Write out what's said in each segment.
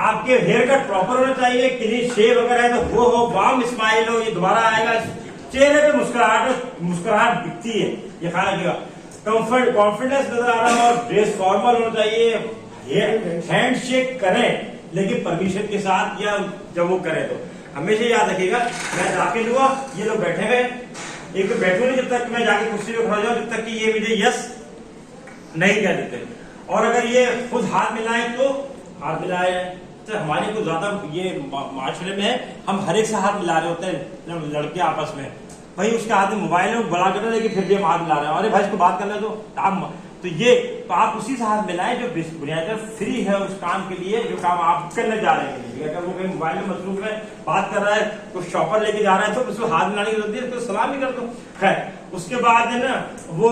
آپ کے hair cut proper ہونا چاہیے, کلین شیو اگر ہے تو وہ ہو, وارم اسمائل ہو, یہ دوبارہ آئے گا, چہرے پہ مسکراہٹ دکھتی ہے, یہ خیال رکھیے گا. کانفیڈنس نظر آ رہا ہے, اور ڈریس فارمل ہونا چاہیے. ہینڈ شیک کریں لیکن پرمیشن کے ساتھ, یا جب وہ کریں تو ہمیشہ یاد رکھیے گا. میں داخل ہوا, یہ لوگ بیٹھے ہوئے, ایک تو بیٹھوں نہیں جب تک میں جا کے کرسی پہ کھڑا جاؤں, جب تک کہ یہ مجھے یس نہیں کہہ دیتے. اور اگر یہ خود ہاتھ ملائیں تو ہاتھ ملائے. ہماری کو زیادہ یہ معاشرے میں ہے, ہم ہر ایک سے ہاتھ ملا رہے ہوتے ہیں لڑکے آپس میں. بھائی اس کے ہاتھ میں موبائل ہے, وہ بڑا کر رہے ہیں, لیکن پھر بھی ہم ہاتھ ملا رہے ہیں. ارے بھائی اس کو بات کرنا تو آپ اسی سے ہاتھ ملائیں جو بنیادی فری ہے اس کام کے لیے جو کام آپ کرنے جا رہے ہیں. اگر وہ کہیں موبائل میں مصروف ہے, بات کر رہا ہے, کوئی شاپر لے کے جا رہا ہے, تو اس کو ہاتھ ملانے کی ضرورت ہے, تو سلام ہی کر دو. خیر اس کے بعد ہے نا وہ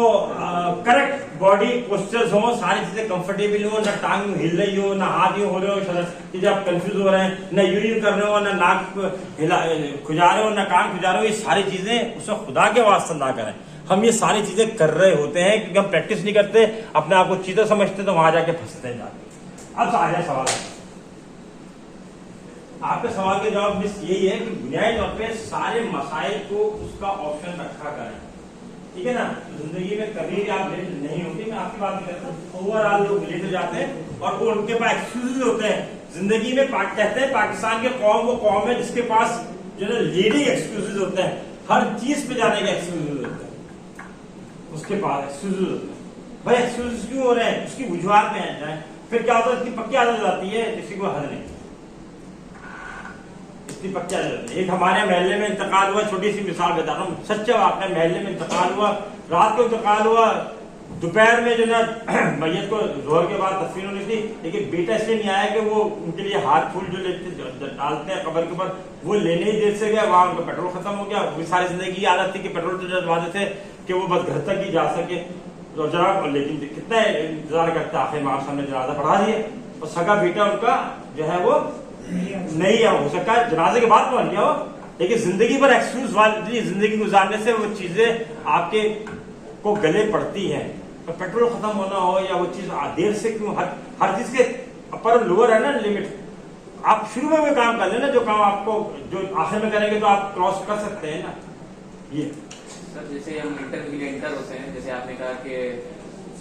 کریکٹ باڈی پوسچرز ہوں, ساری چیزیں کمفرٹیبل ہوں, نہ ٹانگ ہل رہی ہو, نہ ہاتھ یوں ہو رہے ہو کہ جب آپ کنفیوز ہو رہے ہیں, نہ یوں کر رہے ہو, نہ ناک کھجا رہے ہو, نہ کان کھجا رہے ہو. یہ ساری چیزیں اس وقت خدا کے واسطے نہ کریں. ہم یہ ساری چیزیں کر رہے ہوتے ہیں کیونکہ ہم پریکٹس نہیں کرتے, اپنے آپ کو چیزیں سمجھتے, تو وہاں جا کے پھنستے ہیں. اب آ جائے سوال, آپ کے سوال کے جواب بس یہی ہے کہ بنیادی طور پہ سارے مسائل کو اس کا آپشن رکھا کریں. ٹھیک ہے نا. زندگی میں کبھی بھی آپ لیٹ نہیں ہوتی, میں آپ کی بات نہیں کرتا ہوں. اوور آل لوگ لیٹ ہو جاتے ہیں اور وہ ان کے پاس ایکسکیوز ہوتے ہیں. زندگی میں کہتے ہیں پاکستان کے قوم وہ قوم ہے جس کے پاس جو ہے لیڈنگ ایکسکیوز ہوتے ہیں, ہر چیز پہ جانے کے ایکسکیوز ہوتے ہیں. اس کے پاس ایکسکیوز ہوتے ہیں. بھائی ایکسکیوز کیوں ہو رہے ہیں, اس کی وجوہات میں آ جائیں. پھر کیا ہوتا ہے, اس کی پکی عادت ہو جاتی ہے, کسی کو حل نہیں. پکیا جاتا ہے. ایک ہمارے محلے میں انتقال ہوا, چھوٹی سی مثال بتا رہا ہوں, سچا واقعہ. محلے میں انتقال ہوا, رات کو انتقال ہوا, دوپہر میں جو نا میت کو ظہر کے بعد دفن ہونی تھی, لیکن بیٹا اس لیے نہیں آیا کہ وہ ان کے لیے ہاتھ پھول جو ڈالتے ہیں قبر کے اوپر وہ لینے ہی دیر سے گیا. وہاں ان کا پیٹرول ختم ہو گیا. وہ ساری زندگی کی عادت تھی کہ پیٹرول تو ڈلواتے تھے کہ وہ بس گھر تک ہی جا سکے. لیکن کتنا انتظار کرتا, آخر میں آپ سامنے جنازہ پڑھا دیے, اور سگا بیٹا ان کا جو ہے وہ نہیں ہو سکا, جنازے کے بعد پہنچ گیا ہو. لیکن زندگی پر ایکسکیوز والی زندگی گزارنے سے وہ چیزیں آپ کے کو گلے پڑتی ہیں. پیٹرول ختم ہونا ہو یا وہ چیز دیر سے کیوں, ہر چیز کے اپر لوور ہے نا لمٹ. آپ شروع میں وہ کام کر لیں نا جو کام آپ کو جو آخر میں کریں گے تو آپ کراس کر سکتے ہیں نا. یہ سر جیسے ہم انٹرویو کے لیے انٹر ہوتے ہیں, جیسے آپ نے کہا کہ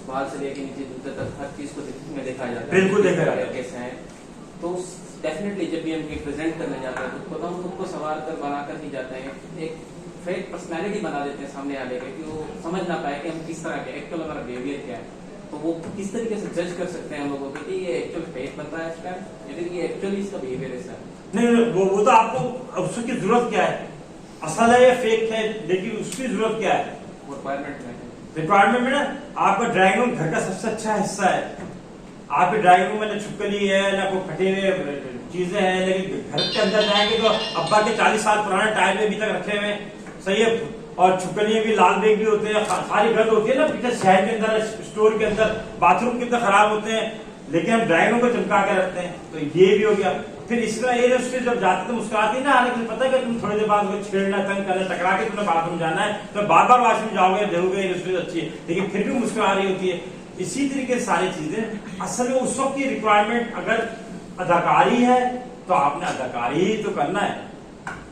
بال سے لے کے نیچے جوتے تک ہر چیز کو میں دیکھا جاتا ہے. بالکل دیکھا جاتا ہے. کیسے ہیں تو ڈیفینیٹلی جب بھی ہم پریزنٹ کرنے جاتے ہیں تو ہم خود کو سوار کر بنا کر ہی جاتے ہیں, ایک فیک پرسنالٹی بنا دیتے ہیں سامنے والے کے کہ وہ سمجھ نہ پائے کہ ہم کس طرح کے ایکچوئل ہمارا بہیویئر کیا ہے. تو وہ کس طریقے سے جج کر سکتے ہیں ہم لوگوں کو کہ یہ ایکچوئل فیک بن رہا ہے اس کا, لیکن یہ ایکچولی اس کا بہیویئر ایسا ہے. نہیں, وہ تو آپ کو اس کی ضرورت کیا ہے, اصل ہے یا فیک ہے, لیکن اس کی ضرورت کیا ہے. ریکوائرمنٹ میں نا آپ کا ڈرائنگ روم گھر کا سب سے اچھا حصہ ہے. آپ کے ڈرائنگ روم میں نہ چھپکلی ہے نہ کوئی پھٹے ہوئے چیزیں ہیں, لیکن گھر کے اندر جائیں گے تو ابا کے 40 سال پرانے ٹائر میں ابھی تک رکھے ہوئے, صحیح ہے, اور چھپکلیاں بھی, لال بیگ بھی ہوتے ہیں, ساری گھر ہوتی ہے نا پیچھے شہر کے اندر, اسٹور کے اندر, باتھ روم کے اندر خراب ہوتے ہیں, لیکن ہم ڈرائنگ روم کو چمکا کے رکھتے ہیں. تو یہ بھی ہو گیا. پھر اس طرح یہ جب جاتے تو مسکراتی نا, آنے کے پتہ ہے کہ تم تھوڑی دیر بعد چھیڑنا, تنگ کرنا, ٹکرا کے تمہیں باتھ روم جانا ہے, تو بار بار واش روم جاؤ گے, دیکھو گے یہ اچھی ہے, لیکن پھر بھی مسکرا رہی ہوتی ہے. اسی طریقے سے ساری چیزیں اصل میں اس وقت کی ریکوائرمنٹ, اگر اداکاری ہے تو آپ نے اداکاری ہی تو کرنا ہے.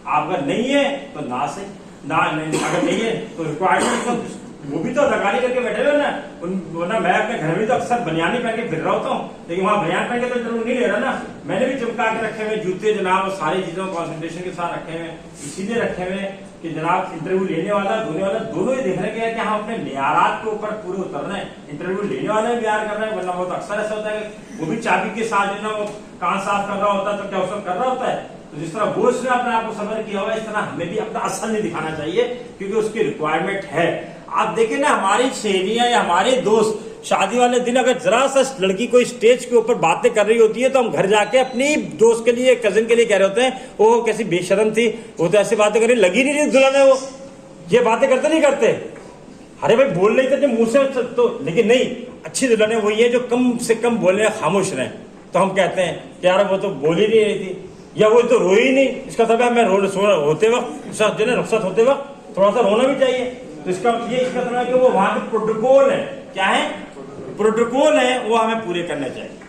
آپ اگر نہیں ہے تو نہ سے نہ, اگر نہیں ہے تو ریکوائرمنٹ وہ بھی تو اداکاری کر کے بیٹھے ہوئے نا. میں اپنے گھر میں تو اکثر بنیانی پہن کے پھر رہا ہوتا ہوں, لیکن وہاں بنیان پہن کے تو انٹرویو نہیں لے رہا نا. میں نے بھی چمکا کے رکھے ہوئے جوتے جناب, اور ساری چیزوں کانسنٹریشن کے ساتھ رکھے ہوئے, اسی لیے رکھے ہوئے کہ جناب انٹرویو لینے والا دھونے والا دونوں ہی دیکھنے کے ہے کہ ہم اپنے معیارات کے اوپر پورے اترنا ہے. انٹرویو لینے والا بھی معیار کر رہا ہے, ورنہ بہت اکثر ایسا ہوتا ہے کہ وہ بھی چابی کے ساتھ جو ہے وہ کان صاف کر رہا ہوتا ہے, تو کیا اس وقت کر رہا ہوتا ہے. تو جس طرح وہ اس نے اپنے آپ کو صبر کیا ہوا ہے, اس طرح ہمیں بھی اپنا اصل نہیں دکھانا چاہیے کیونکہ اس کی ریکوائرمنٹ ہے. آپ دیکھیں نا ہماری سہیلیاں یا ہمارے دوست شادی والے دن اگر ذرا سا لڑکی کوئی اسٹیج کے اوپر باتیں کر رہی ہوتی ہے تو ہم گھر جا کے اپنی دوست کے لیے, کزن کے لیے کہہ رہے ہوتے ہیں وہ کیسی بے شرم تھی, وہ تو ایسی باتیں کر رہی, لگی نہیں رہی دلہن ہے, وہ یہ باتیں کرتے نہیں کرتے. ارے بھائی بول رہی تھے منہ سے تو, لیکن نہیں, اچھی دلہنیں وہی ہے جو کم سے کم بولے, خاموش رہیں. تو ہم کہتے ہیں کہ یار وہ تو بول ہی نہیں رہی تھی, یا وہ تو روئی نہیں, اس کا سب ہے میں ہوتے وقت جو ہے رخصت ہوتے وقت تھوڑا سا رونا بھی چاہیے. تو اس کا یہ اس کا کہ وہ وہاں کے پروٹوکول ہے, کیا ہے پروٹوکول ہے, وہ ہمیں پورے کرنے چاہیے.